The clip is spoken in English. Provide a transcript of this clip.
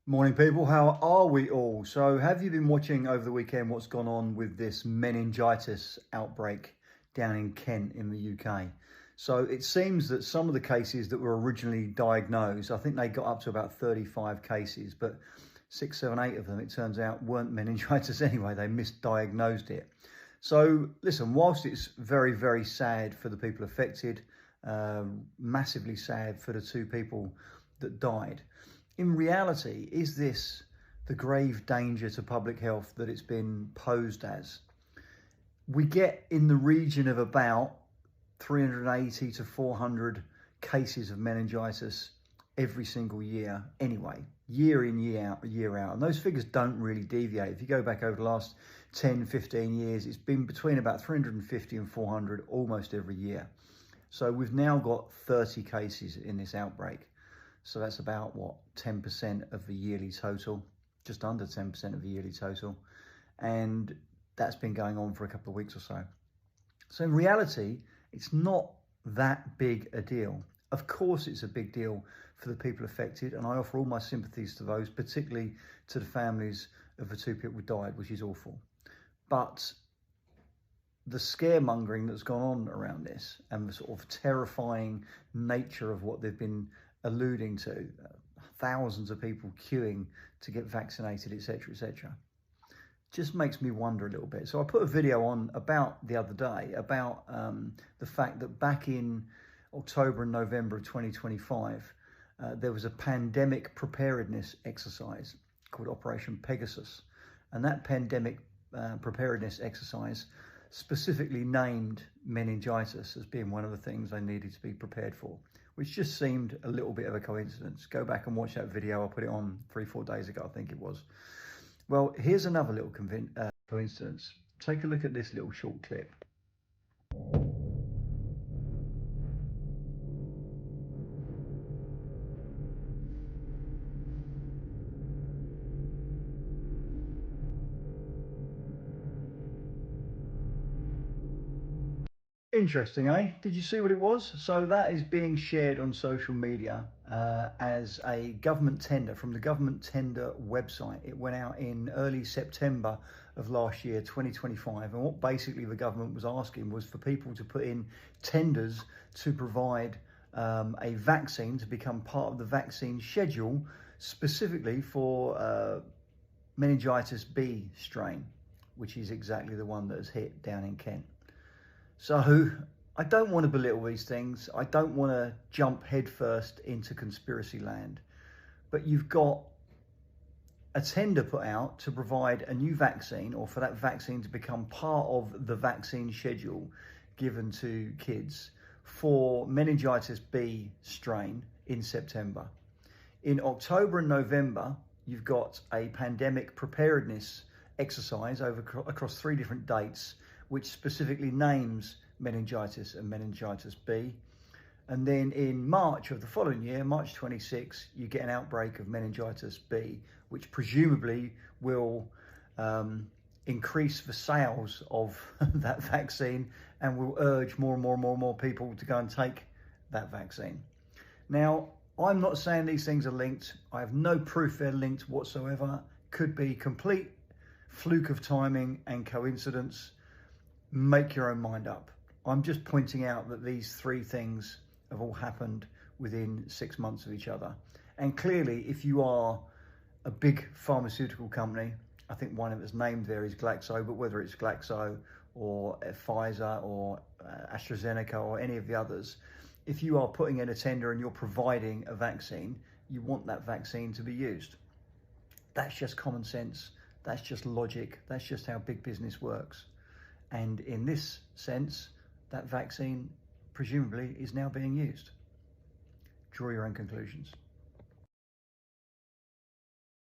Morning, people. How are we all? So, have you been watching over the weekend what's gone on with this meningitis outbreak down in Kent in the UK? So, it seems that some of the cases that were originally diagnosed, I think they got up to about 35 cases, but 6, 7, 8 of them, it turns out, weren't meningitis anyway. They misdiagnosed it. So, listen, whilst it's very, very sad for the people affected, massively sad for the two people that died, in reality, is this the grave danger to public health that it's been posed as? We get in the region of about 380 to 400 cases of meningitis every single year anyway, year in, year out. And those figures don't really deviate. If you go back over the last 10, 15 years, it's been between about 350 and 400 almost every year. So we've now got 30 cases in this outbreak. So that's about, what, 10% of the yearly total, just under 10% of the yearly total. And that's been going on for a couple of weeks or so. So in reality, it's not that big a deal. Of course, it's a big deal for the people affected, and I offer all my sympathies to those, particularly to the families of the two people who died, which is awful. But the scaremongering that's gone on around this and the sort of terrifying nature of what they've been alluding to, thousands of people queuing to get vaccinated, etc., just makes me wonder a little bit. So I put a video on about the other day about the fact that back in October and November of 2025, there was a pandemic preparedness exercise called Operation Pegasus. And that pandemic preparedness exercise specifically named meningitis as being one of the things they needed to be prepared for, which just seemed a little bit of a coincidence. Go back and watch that video. I put it on 3-4 days ago, I think it was. Well, here's another little coincidence. Take a look at this little short clip. Interesting, eh? Did you see what it was? So that is being shared on social media as a government tender from the government tender website. It went out in early September of last year, 2025. And what basically the government was asking was for people to put in tenders to provide a vaccine to become part of the vaccine schedule, specifically for meningitis B strain, which is exactly the one that has hit down in Kent. So I don't want to belittle these things. I don't want to jump headfirst into conspiracy land. But you've got a tender put out to provide a new vaccine, or for that vaccine to become part of the vaccine schedule given to kids for meningitis B strain in September. In October and November, you've got a pandemic preparedness exercise across 3 different dates, which specifically names meningitis and meningitis B. And then in March of the following year, March 26, you get an outbreak of meningitis B, which presumably will increase the sales of that vaccine and will urge more and more people to go and take that vaccine. Now, I'm not saying these things are linked. I have no proof they're linked whatsoever. Could be complete fluke of timing and coincidence. Make your own mind up. I'm just pointing out that these 3 things have all happened within 6 months of each other. And clearly, if you are a big pharmaceutical company, I think one of it's named there is Glaxo, but whether it's Glaxo or Pfizer or AstraZeneca or any of the others, if you are putting in a tender and you're providing a vaccine, you want that vaccine to be used. That's just common sense. That's just logic. That's just how big business works. And in this sense, that vaccine presumably is now being used. Draw your own conclusions.